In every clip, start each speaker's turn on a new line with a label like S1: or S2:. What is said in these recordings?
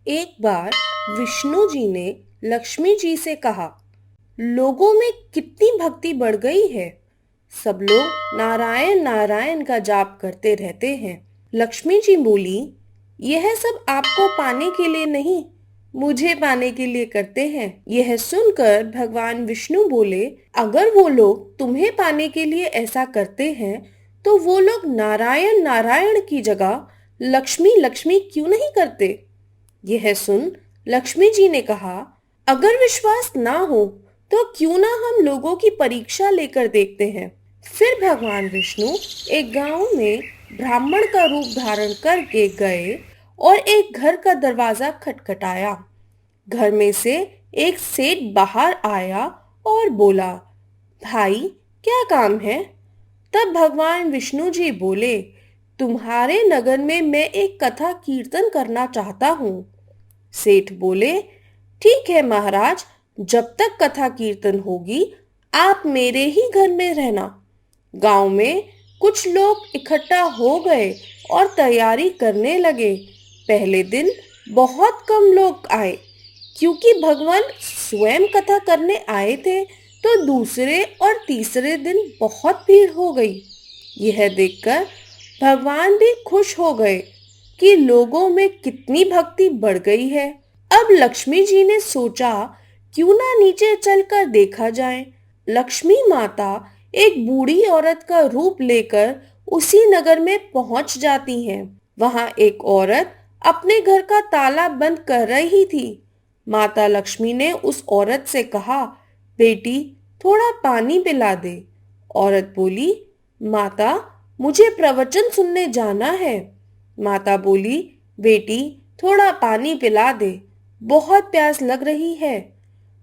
S1: एक बार विष्णु जी ने लक्ष्मी जी से कहा, लोगों में कितनी भक्ति बढ़ गई है। सब लोग नारायण नारायण का जाप करते रहते हैं। लक्ष्मी जी बोली, यह सब आपको पाने के लिए नहीं, मुझे पाने के लिए करते हैं। यह सुनकर भगवान विष्णु बोले, अगर वो लोग तुम्हें पाने के लिए ऐसा करते हैं तो वो लोग नारायण नारायण की जगह लक्ष्मी लक्ष्मी क्यों नहीं करते। यह सुन लक्ष्मी जी ने कहा, अगर विश्वास ना हो तो क्यों ना हम लोगों की परीक्षा लेकर देखते हैं। फिर भगवान विष्णु एक गांव में ब्राह्मण का रूप धारण करके गए और एक घर का दरवाजा खटखटाया। घर में से एक सेठ बाहर आया और बोला, भाई क्या काम है। तब भगवान विष्णु जी बोले, तुम्हारे नगर में मैं एक कथा कीर्तन करना चाहता हूँ। सेठ बोले, ठीक है महाराज, जब तक कथा कीर्तन होगी आप मेरे ही घर में रहना। गांव में कुछ लोग इकट्ठा हो गए और तैयारी करने लगे। पहले दिन बहुत कम लोग आए, क्योंकि भगवान स्वयं कथा करने आए थे। तो दूसरे और तीसरे दिन बहुत भीड़ हो गई। यह देखकर भगवान भी खुश हो गए कि लोगों में कितनी भक्ति बढ़ गई है। अब लक्ष्मी जी ने सोचा, क्यों ना नीचे चलकर देखा जाए। लक्ष्मी माता एक बूढ़ी औरत का रूप लेकर उसी नगर में पहुंच जाती हैं। वहां एक औरत अपने घर का ताला बंद कर रही थी। माता लक्ष्मी ने उस औरत से कहा, बेटी थोड़ा पानी पिला दे। औरत बोली, माता मुझे प्रवचन सुनने जाना है। माता बोली, बेटी थोड़ा पानी पिला दे, बहुत प्यास लग रही है।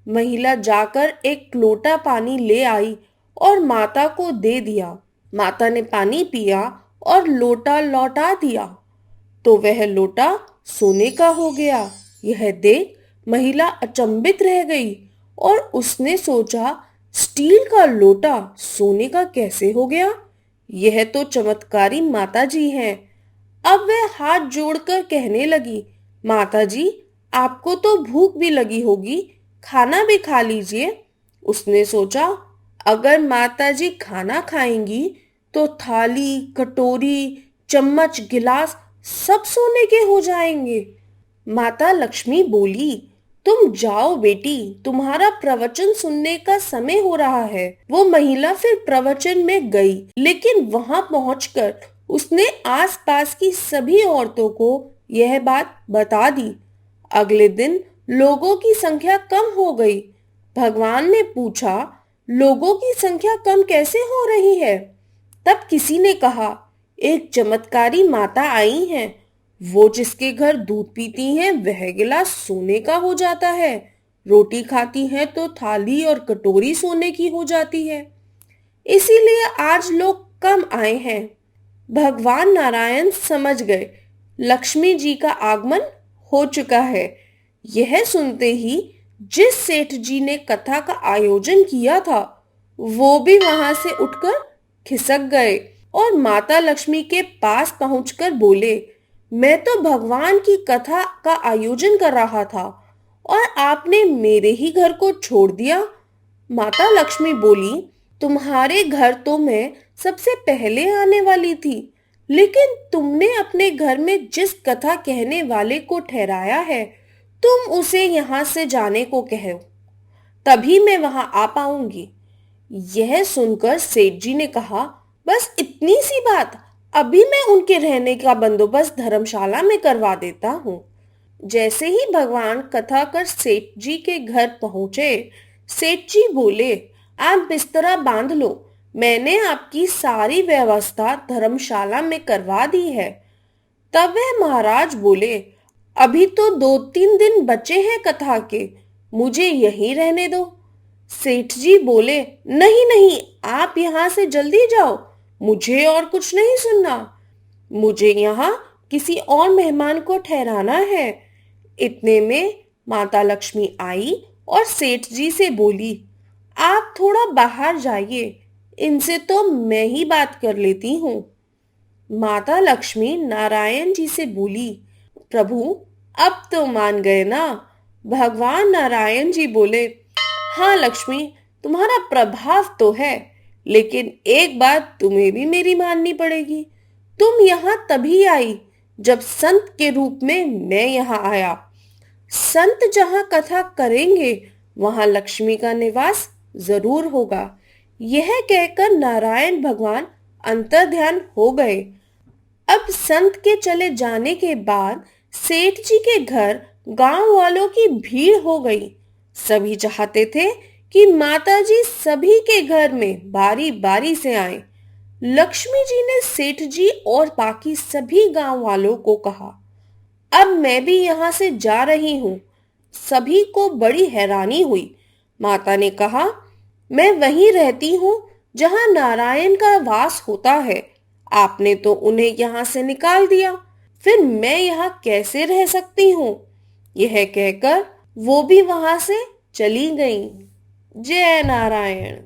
S1: महिला जाकर एक लोटा पानी ले आई और माता को दे दिया। माता ने पानी पिया और लोटा लौटा दिया तो वह लोटा सोने का हो गया। यह देख महिला अचंभित रह गई और उसने सोचा, स्टील का लोटा सोने का कैसे हो गया। यह तो चमत्कारी माता जी हैं। अब वह हाथ जोड़कर कहने लगी, माता जी आपको तो भूख भी लगी होगी, खाना भी खा लीजिए। उसने सोचा, अगर माता जी खाना खाएंगी तो थाली कटोरी चम्मच गिलास सब सोने के हो जाएंगे। माता लक्ष्मी बोली, तुम जाओ बेटी, तुम्हारा प्रवचन सुनने का समय हो रहा है। वो महिला फिर प्रवचन में गई, लेकिन वहां पहुंचकर उसने आसपास की सभी औरतों को यह बात बता दी। अगले दिन लोगों की संख्या कम हो गई। भगवान ने पूछा, लोगों की संख्या कम कैसे हो रही है। तब किसी ने कहा, एक चमत्कारी माता आई हैं। वो जिसके घर दूध पीती हैं वह गिलास सोने का हो जाता है, रोटी खाती हैं तो थाली और कटोरी सोने की हो जाती है। इसीलिए आज लोग कम आए हैं। भगवान नारायण समझ गए, लक्ष्मी जी का आगमन हो चुका है। यह सुनते ही जिस सेठ जी ने कथा का आयोजन किया था वो भी वहां से उठकर खिसक गए और माता लक्ष्मी के पास पहुंचकर बोले, मैं तो भगवान की कथा का आयोजन कर रहा था और आपने मेरे ही घर को छोड़ दिया। माता लक्ष्मी बोली, तुम्हारे घर तो मैं सबसे पहले आने वाली थी, लेकिन तुमने अपने घर में जिस कथा कहने वाले को ठहराया है तुम उसे यहाँ से जाने को कहो, तभी मैं वहां आ पाऊंगी। यह सुनकर सेठ जी ने कहा, बस इतनी सी बात, अभी मैं उनके रहने का बंदोबस्त धर्मशाला में करवा देता हूँ। जैसे ही भगवान कथा कर सेठ जी के घर पहुंचे, सेठ जी बोले, आप बिस्तरा बांध लो, मैंने आपकी सारी व्यवस्था धर्मशाला में करवा दी है। तब वह महाराज बोले, अभी तो 2-3 दिन बचे हैं कथा के, मुझे यहीं रहने दो। सेठ जी बोले, नहीं नहीं, आप यहाँ से जल्दी जाओ, मुझे और कुछ नहीं सुनना। मुझे यहाँ किसी और मेहमान को ठहराना है। इतने में माता लक्ष्मी आई और सेठ जी से बोली, आप थोड़ा बाहर जाइए, इनसे तो मैं ही बात कर लेती हूँ। माता लक्ष्मी नारायण जी से बोली, प्रभु अब तो मान गए ना? भगवान नारायण जी बोले, हाँ लक्ष्मी, तुम्हारा प्रभाव तो है, लेकिन एक बात तुम्हें भी मेरी माननी पड़ेगी। तुम यहाँ तभी आई जब संत के रूप में मैं यहाँ आया। संत जहाँ कथा करेंगे वहां लक्ष्मी का निवास जरूर होगा। यह कहकर नारायण भगवान अंतर्ध्यान हो गए। अब संत के चले जाने के बाद सेठ जी के घर गांव वालों की भीड़ हो गई। सभी चाहते थे कि माताजी सभी के घर में बारी बारी से आए। लक्ष्मी जी ने सेठ जी और बाकी सभी गांव वालों को कहा, अब मैं भी यहाँ से जा रही हूँ। सभी को बड़ी हैरानी हुई। माता ने कहा, मैं वहीं रहती हूँ जहाँ नारायण का वास होता है। आपने तो उन्हें यहाँ से निकाल दिया, फिर मैं यहाँ कैसे रह सकती हूँ? यह कहकर वो भी वहां से चली गईं। जय नारायण।